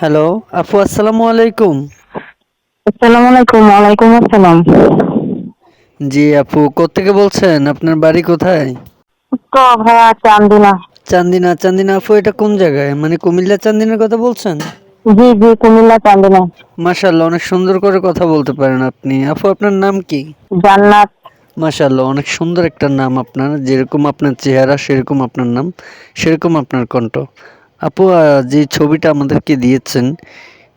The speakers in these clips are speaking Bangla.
হ্যালো, আপু আসসালামু আলাইকুম। আসসালামু আলাইকুম। ওয়ালাইকুম আসসালাম। জি আপু, কোত্থেকে বলছেন? আপনার বাড়ি কোথায়? তো ভাইয়া চান্দিনা। চান্দিনা, চান্দিনা আপু এটা কোন জায়গায়? মানে কুমিল্লা চান্দিনার কথা বলছেন? জি জি, কুমিল্লা চান্দিনা। মাশাআল্লাহ, অনেক সুন্দর করে কথা বলতে পারেন আপনি। আপু আপনার নাম কি? জান্নাত। মাশাআল্লাহ, অনেক সুন্দর একটা নাম আপনার। যেরকম আপনার চেহারা সেরকম আপনার নাম, সেরকম আপনার কণ্ঠ। আপু যে ছবিটা আমাদেরকে দিয়েছেন,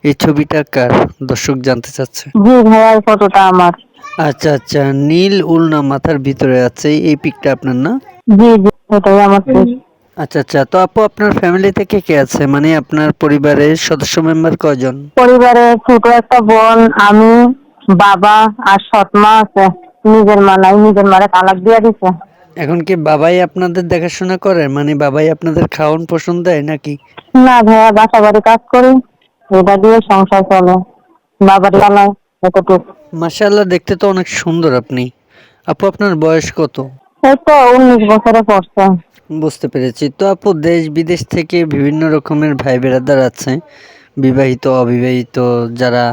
এই ছবিটা কার? দর্শক জানতে চাচ্ছে। জি ভাইয়া, এই ফটোটা আমার। আচ্ছা আচ্ছা, নীল উলনা মাথার ভিতরে আছে, এই পিকটা আপনার না? জি জি, এটাই আমার পিক। আচ্ছা আচ্ছা, তো আপু আপনার ফ্যামিলিতে কে কে আছে? মানে আপনার পরিবারের সদস্য মেম্বার কয়জন? পরিবারে ছোট একটা বোন, আমি, বাবা আর সৎ মা আছে। নিজের মা নাই, নিজের মারে তালাক দিয়ে দিছে। এখন কি বাবাই আপনাদের দেখাশোনা করে? মানে বাবাই আপনাদের খাওয়ান পোষণ দেয় নাকি? না ভাইয়া, বাসা বাড়ি কাজ করি, এটা দিয়ে সংসার চলে। বাবার চালায় এতটুকু। মাশাআল্লাহ, দেখতে তো অনেক সুন্দর আপনি। আপু আপনার বয়স কত? এই তো 19 বছরে পড়ছে। বুঝতে পেরেছি। তো আপু দেশ বিদেশ থেকে বিভিন্ন রকমের ভাই বেরাদার আছে, বিবাহিত অবিবাহিত, যারা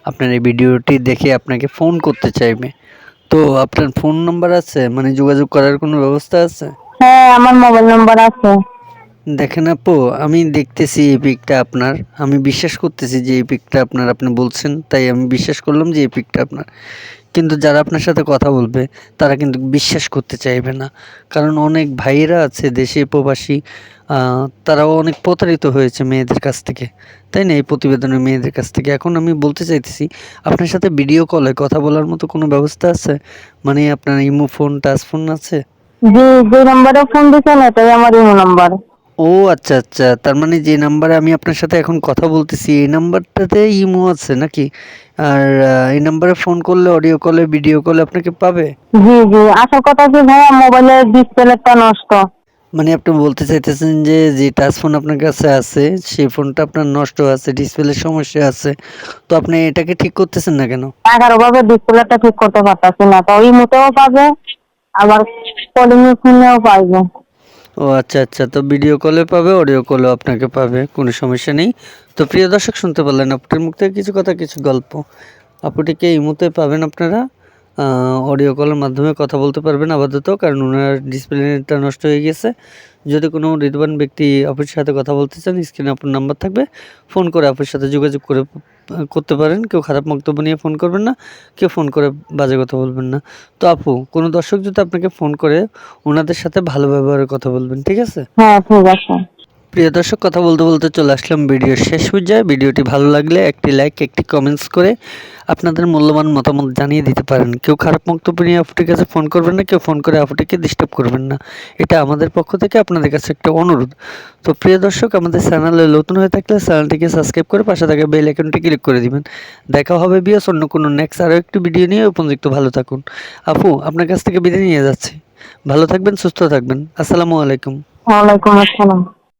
আপনার এই ভিডিওটি দেখে আপনাকে ফোন করতে চাইবে। তো আপনার ফোন নাম্বার আছে? মানে যোগাযোগ করার কোনো ব্যবস্থা আছে? হ্যাঁ, আমার মোবাইল নাম্বার আছে। দেখেন আপু, আমি দেখতেছি এই পিকটা আপনার, আমি বিশ্বাস করতেছি যে এই পিকটা আপনার, আপনি বলছেন তাই আমি বিশ্বাস করলাম যে এই পিকটা আপনার। কিন্তু যারা আপনার সাথে কথা বলবে তারা কিন্তু বিশ্বাস করতে চাইবে না, কারণ অনেক ভাইয়েরা আছে দেশে প্রবাসী, তারাও অনেক প্রতারিত হয়েছে মেয়েদের কাছ থেকে, তাই না? এই প্রতিবেদনের মেয়েদের কাছ থেকে। এখন আমি বলতে চাইতেছি, আপনার সাথে ভিডিও কলে কথা বলার মতো কোনো ব্যবস্থা আছে? মানে আপনার ইমো ফোন, টাচ ফোন আছে? জি, যে নাম্বারে ফোন দিছেন এটাই আমার ইমো নাম্বার। ও আচ্ছা আচ্ছা, তার মানে যে নাম্বারে আমি আপনার সাথে এখন কথা বলতেছি এই নাম্বারটাতে ইমো আছে নাকি? আর এই নাম্বারে ফোন করলে অডিও কলে ভিডিও কলে আপনাকে পাবে? জি জি, আসল কথা কি ভাইয়া, মোবাইলের ডিসপ্লেটা নষ্ট। মানে আপনি বলতে চাইতেছেন যে যে টাচ ফোন আপনার কাছে আছে সেই ফোনটা আপনার নষ্ট আছে, ডিসপ্লের সমস্যা আছে, তো আপনি এটাকে ঠিক করতেছেন না কেন? টাকার অভাবে ডিসপ্লেটা ঠিক করতে পারতাছি না, তো ইমোতেও পাবে, আবার কলিং ফোনেও পাইবে। ও আচ্ছা আচ্ছা, তো ভিডিও কলে পাবে, অডিও কলেও আপনাকে পাবে, কোনো সমস্যা নেই। তো প্রিয় দর্শক, শুনতে পারলেন আপুটির মুখ থেকে কিছু কথা, কিছু গল্প। আপুটিকে এই মুহূর্তে পাবেন আপনারা, অডিও কলের মাধ্যমে কথা বলতে পারবেন আপাতত, কারণ ওনার ডিসপ্লেটা নষ্ট হয়ে গেছে। যদি কোনো হৃদয়বান ব্যক্তি আপুর সাথে কথা বলতে চান, স্ক্রিনে আপুর নাম্বার থাকবে, ফোন করে আপুর সাথে যোগাযোগ করে করতে পারেন। কেউ খারাপ বক্তব্য নিয়ে ফোন করবেন না, কেউ ফোন করে বাজে কথা বলবেন না। তো আপু, কোনো দর্শক যদি আপনাকে ফোন করে, ওনাদের সাথে ভালো ব্যবহারের কথা বলবেন, ঠিক আছে? হ্যাঁ ঠিক আছে। প্রিয় দর্শক, কথা বলতে বলতে চলে আসলাম ভিডিওর শেষ পর্যায়ে। ভিডিওটি ভালো লাগলে একটি লাইক, একটি কমেন্টস করে আপনাদের মূল্যবান মতামত জানিয়ে দিতে পারেন। কেউ খারাপ বক্তব্য নিয়ে আপুটির কাছে ফোন করবেন না, কেউ ফোন করে আপুটিকে ডিস্টার্ব করবেন না। এটা আমাদের পক্ষ থেকে আপনাদের কাছে একটা অনুরোধ। তো প্রিয় দর্শক, আমাদের চ্যানেলে নতুন হয়ে থাকলে চ্যানেলটিকে সাবস্ক্রাইব করে পাশে থাকা বেল আইকনটি ক্লিক করে দিবেন। দেখা হবে বিয়াস অন্য কোনো নেক্সট আরও একটি ভিডিও নিয়ে। উপযুক্ত ভালো থাকুন। আপু, আপনার কাছ থেকে বিদায় নিয়ে যাচ্ছি। ভালো থাকবেন, সুস্থ থাকবেন। আসসালামু আলাইকুম। ওয়ালাইকুম আসসালাম।